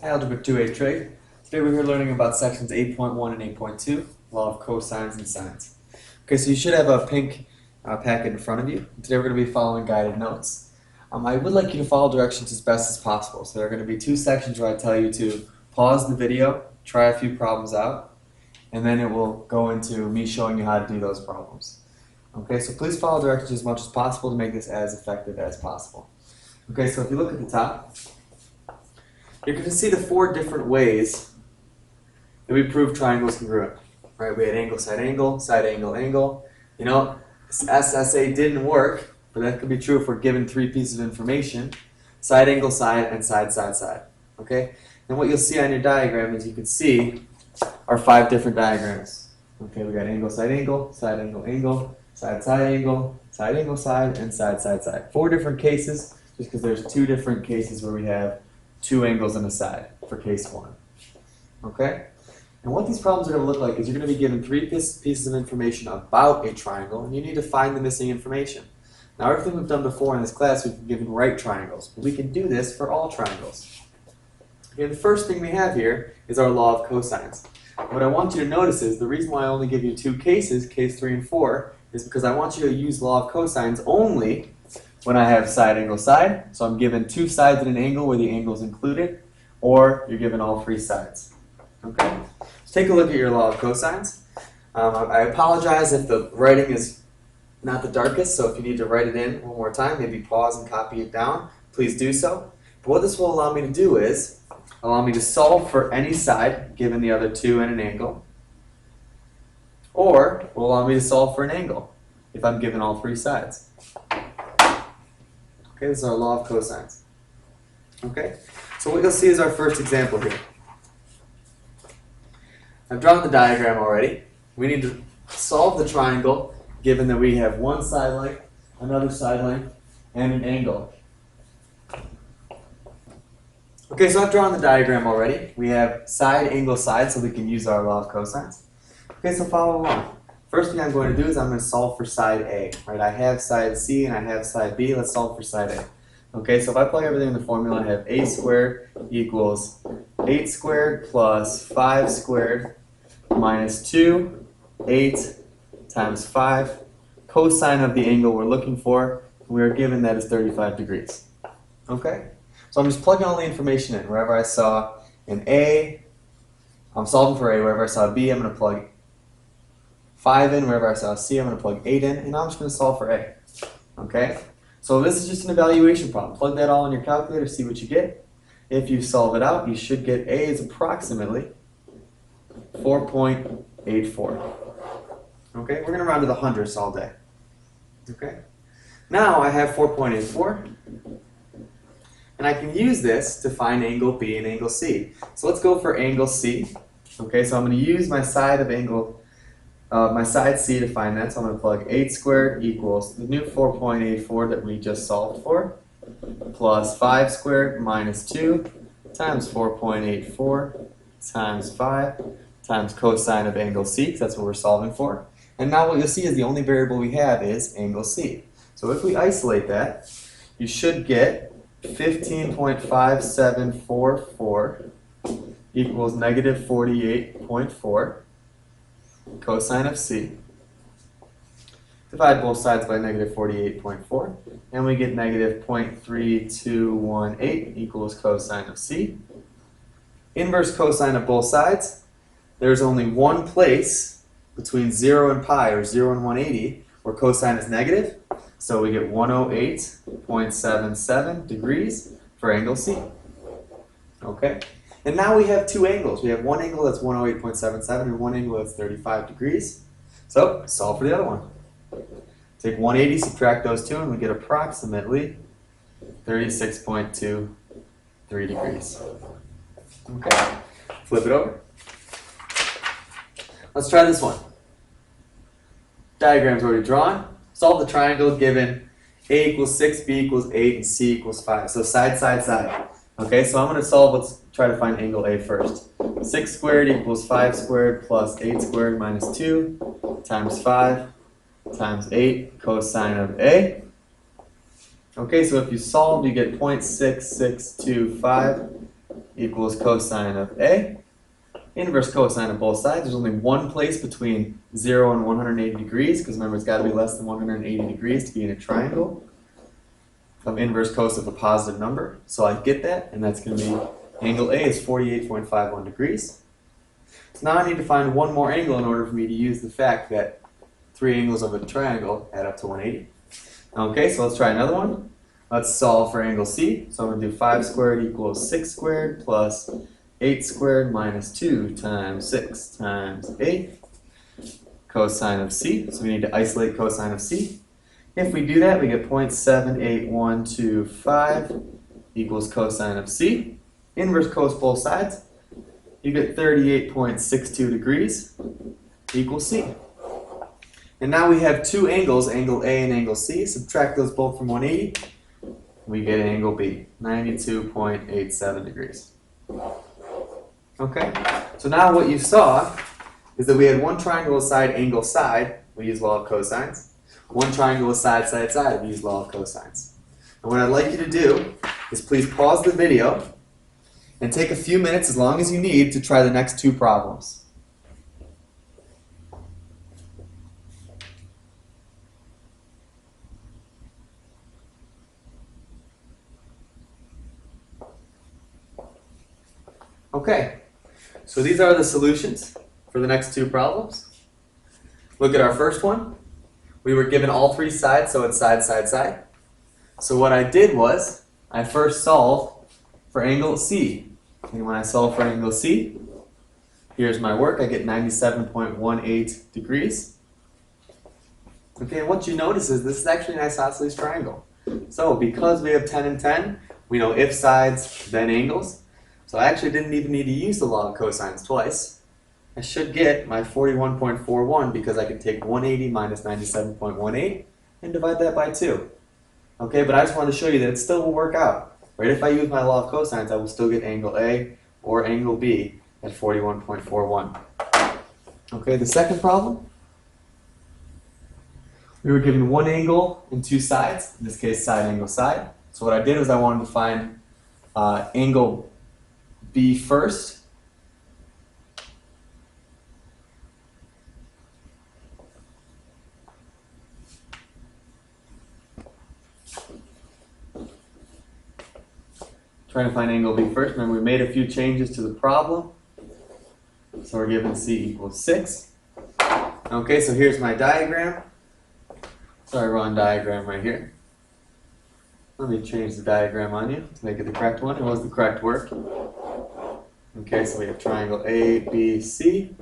Algebra 2A Trig. Today we're here learning about sections 8.1 and 8.2, law of cosines and sines. Okay, so you should have a pink packet in front of you. Today we're going to be following guided notes. I would like you to follow directions as best as possible. So there are going to be two sections where I tell you to pause the video, try a few problems out, and then it will go into me showing you how to do those problems. Okay, so please follow directions as much as possible to make this as effective as possible. Okay, so if you look at the top, you're going to see the four different ways that we prove triangles congruent. Right? We had angle, side angle, angle. You know, SSA didn't work, but that could be true if we're given three pieces of information: side angle, side, and side, side, side. Okay? And what you'll see on your diagram is you can see our five different diagrams. Okay, we got angle, side angle, angle, side, side angle, side, and side, side, side. Four different cases, just because there's two different cases where we have two angles and a side for case one. Okay? And what these problems are going to look like is you're going to be given three pieces of information about a triangle, and you need to find the missing information. Now, everything we've done before in this class, we've been given right triangles, but we can do this for all triangles. Okay, the first thing we have here is our law of cosines. What I want you to notice is the reason why I only give you two cases, case 3 and 4, is because I want you to use law of cosines only when I have side angle side. So I'm given two sides at an angle where the angle is included, or you're given all three sides. Okay? So take a look at your law of cosines. I apologize if the writing is not the darkest, so if you need to write it in one more time, maybe pause and copy it down, please do so. But what this will allow me to do is allow me to solve for any side given the other two and an angle, or will allow me to solve for an angle if I'm given all three sides. Okay, this is our law of cosines. Okay, so what you'll see is our first example here. I've drawn the diagram already. We need to solve the triangle given that we have one side length, another side length, and an angle. Okay, so I've drawn the diagram already. We have side, angle, side, so we can use our law of cosines. Okay, so follow along. First thing I'm going to do is I'm going to solve for side A. Right? I have side C and I have side B. Let's solve for side A. Okay, so if I plug everything in the formula, I have A squared equals 8 squared plus 5 squared minus 2, 8 times 5. Cosine of the angle we're looking for, we are given that is 35 degrees. Okay? So I'm just plugging all the information in. Wherever I saw an A, I'm solving for A. Wherever I saw B, I'm going to plug 5 in. Wherever I saw C, I'm going to plug 8 in. And now I'm just going to solve for A. Okay? So this is just an evaluation problem. Plug that all in your calculator, see what you get. If you solve it out, you should get A is approximately 4.84. Okay? We're going to round to the hundredths all day. Okay? Now I have 4.84. And I can use this to find angle B and angle C. So let's go for angle C. Okay, so I'm going to use my side of angle, my side C to find that. So I'm going to plug 8 squared equals the new 4.84 that we just solved for, plus 5 squared minus 2 times 4.84 times 5 times cosine of angle C, because that's what we're solving for. And now what you'll see is the only variable we have is angle C. So if we isolate that, you should get 15.5744 equals negative 48.4 cosine of C. Divide both sides by negative 48.4 and we get negative 0.3218 equals cosine of C. Inverse cosine of both sides. There's only one place between 0 and pi, or 0 and 180, where cosine is negative. So we get 108.77 degrees for angle C. Okay? And now we have two angles. We have one angle that's 108.77 and one angle that's 35 degrees. So solve for the other one. Take 180, subtract those two, and we get approximately 36.23 degrees. Okay? Flip it over. Let's try this one. Diagram's already drawn. Solve the triangle given A equals 6, B equals 8, and C equals 5. So side, side, side. Okay, so I'm going to solve, let's try to find angle A first. 6 squared equals 5 squared plus 8 squared minus 2 times 5 times 8 cosine of A. Okay, so if you solve, you get 0.6625 equals cosine of A. Inverse cosine of both sides. There's only one place between 0 and 180 degrees, because remember it's got to be less than 180 degrees to be in a triangle of inverse cos of a positive number. So I get that, and that's going to be angle A is 48.51 degrees. So now I need to find one more angle in order for me to use the fact that three angles of a triangle add up to 180. Okay, so let's try another one. Let's solve for angle C. So I'm going to do 5 squared equals 6 squared plus 8 squared minus 2 times 6 times 8 cosine of C. So we need to isolate cosine of C. If we do that, we get 0.78125 equals cosine of C. Inverse cos both sides. You get 38.62 degrees equals C. And now we have two angles, angle A and angle C. Subtract those both from 180. We get angle B, 92.87 degrees. Okay, so now what you saw is that we had one triangle side, angle side. We use law of cosines. One triangle side, side, side. We use law of cosines. And what I'd like you to do is please pause the video and take a few minutes, as long as you need, to try the next two problems. Okay, so these are the solutions for the next two problems. Look at our first one. We were given all three sides, so it's side, side, side. So what I did was, I first solved for angle C. And when I solve for angle C, here's my work. I get 97.18 degrees. Okay, and what you notice is this is actually an isosceles triangle. So because we have 10 and 10, we know if sides, then angles. So I actually didn't even need to use the law of cosines twice. I should get my 41.41 because I can take 180 minus 97.18 and divide that by 2. Okay, but I just wanted to show you that it still will work out. Right? If I use my law of cosines, I will still get angle A or angle B at 41.41. Okay, the second problem. We were given one angle and two sides, in this case side, angle, side. So what I did was I wanted to find angle B first. Trying to find angle B first. Remember, we made a few changes to the problem. So we're given C equals 6. Okay, so here's my diagram. Sorry, wrong diagram right here. Let me change the diagram on you to make it the correct one. It was the correct work. Okay, so we have triangle A, B, C.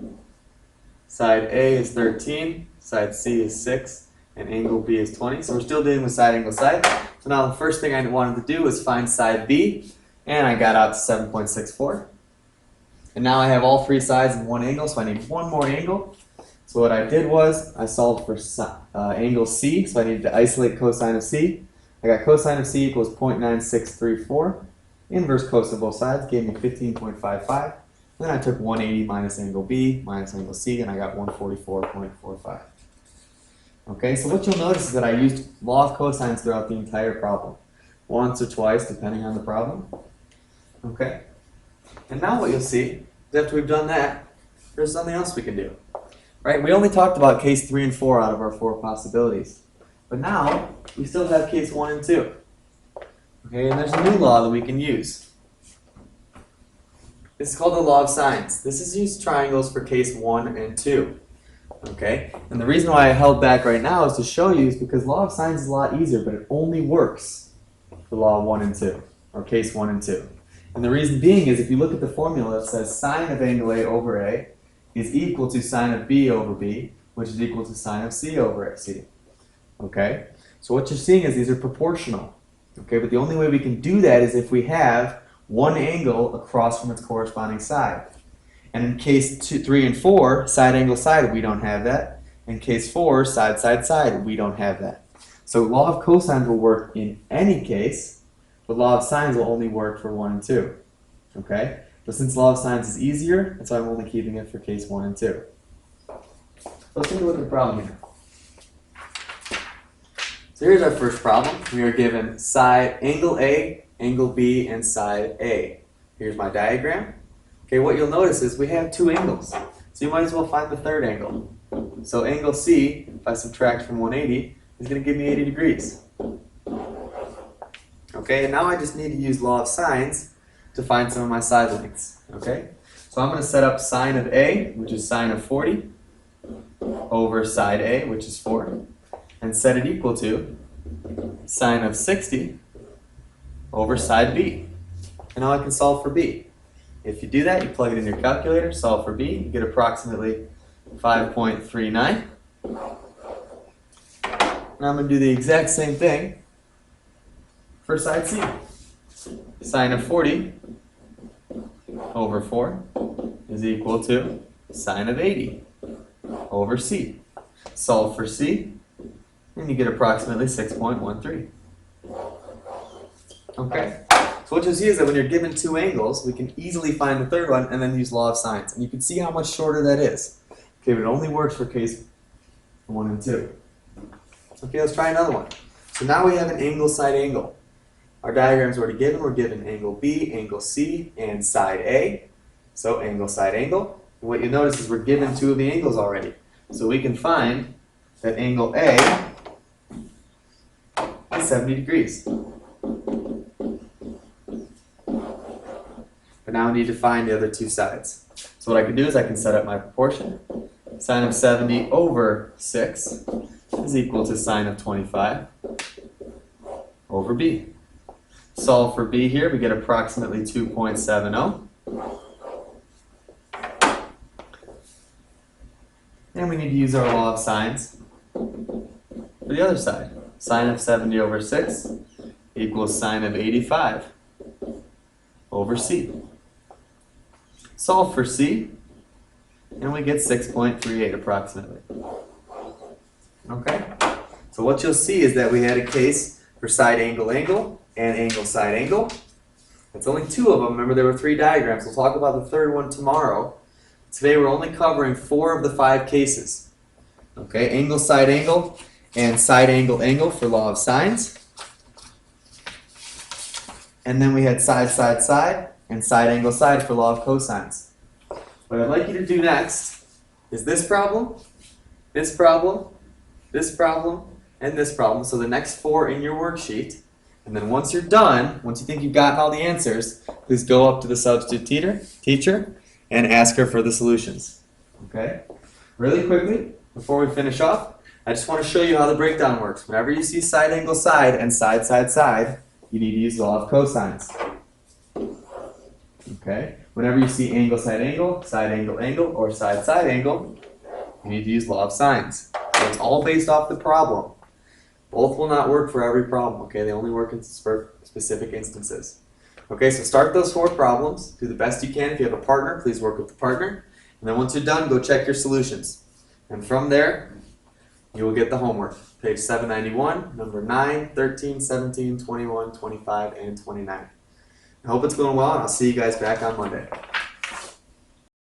Side A is 13, side C is 6, and angle B is 20. So we're still dealing with side, angle, side. So now the first thing I wanted to do was find side B, and I got out to 7.64. And now I have all three sides in one angle, so I need one more angle. So what I did was I solved for angle C, so I needed to isolate cosine of C. I got cosine of C equals 0.9634. Inverse cos of both sides gave me 15.55. Then I took 180 minus angle B minus angle C, and I got 144.45. Okay, so what you'll notice is that I used law of cosines throughout the entire problem. Once or twice, depending on the problem. Okay, and now what you'll see is after we've done that, there's something else we can do. Right, we only talked about case 3 and 4 out of our 4 possibilities. But now, we still have case 1 and 2. Okay, and there's a new law that we can use. This is called the law of sines. This is used triangles for case 1 and 2. Okay, and the reason why I held back right now is to show you is because law of sines is a lot easier, but it only works for law 1 and 2, or case 1 and 2. And the reason being is if you look at the formula, it says sine of angle A over A is equal to sine of B over B, which is equal to sine of C over C. Okay, so what you're seeing is these are proportional. Okay, but the only way we can do that is if we have one angle across from its corresponding side. And in case 3 and 4, side, angle, side, we don't have that. In case 4, side, side, side, we don't have that. So law of cosines will work in any case, but law of sines will only work for 1 and 2. Okay? But since law of sines is easier, that's why I'm only keeping it for case 1 and 2. So let's take a look at the problem here. So here's our first problem. We are given side angle A, angle B, and side A. Here's my diagram. Okay, what you'll notice is we have two angles. So you might as well find the third angle. So angle C, if I subtract from 180, is going to give me 80 degrees. Okay, and now I just need to use law of sines to find some of my side lengths. Okay, so I'm going to set up sine of A, which is sine of 40, over side A, which is 4, and set it equal to sine of 60 over side B. And now I can solve for B. If you do that, you plug it in your calculator, solve for B, you get approximately 5.39. Now I'm going to do the exact same thing for side C. Sine of 40 over 4 is equal to sine of 80 over C. Solve for C, and you get approximately 6.13. Okay, so what you'll see is that when you're given two angles, we can easily find the third one and then use law of sines. And you can see how much shorter that is. Okay, but it only works for case 1 and 2. Okay, let's try another one. So now we have an angle side angle. Our diagram's already given. We're given angle B, angle C, and side A. So angle side angle. And what you notice is we're given two of the angles already. So we can find that angle A is 70 degrees. But now I need to find the other two sides. So what I can do is I can set up my proportion. Sine of 70 over 6 is equal to sine of 25 over B. Solve for B here, we get approximately 2.70. And we need to use our law of sines for the other side. Sine of 70 over 6 equals sine of 85 over C. Solve for C, and we get 6.38 approximately. Okay, so what you'll see is that we had a case for side angle angle and angle side angle. It's only two of them. Remember, there were 3 diagrams. We'll talk about the third one tomorrow. Today we're only covering 4 of the 5 cases. Okay, angle side angle and side angle angle for law of sines. And then we had side side side and side angle side for law of cosines. What I'd like you to do next is this problem, this problem, this problem, and this problem. So the next 4 in your worksheet. And then once you're done, once you think you've gotten all the answers, please go up to the substitute teacher and ask her for the solutions. Okay? Really quickly, before we finish off, I just want to show you how the breakdown works. Whenever you see side angle side and side side side, you need to use the law of cosines. Okay? Whenever you see angle side angle, or side side angle, you need to use law of sines. So it's all based off the problem. Both will not work for every problem, okay? They only work in specific instances. Okay, so start those 4 problems. Do the best you can. If you have a partner, please work with the partner. And then once you're done, go check your solutions. And from there, you will get the homework. Page 791, number 9, 13, 17, 21, 25, and 29. I hope it's going well, and I'll see you guys back on Monday.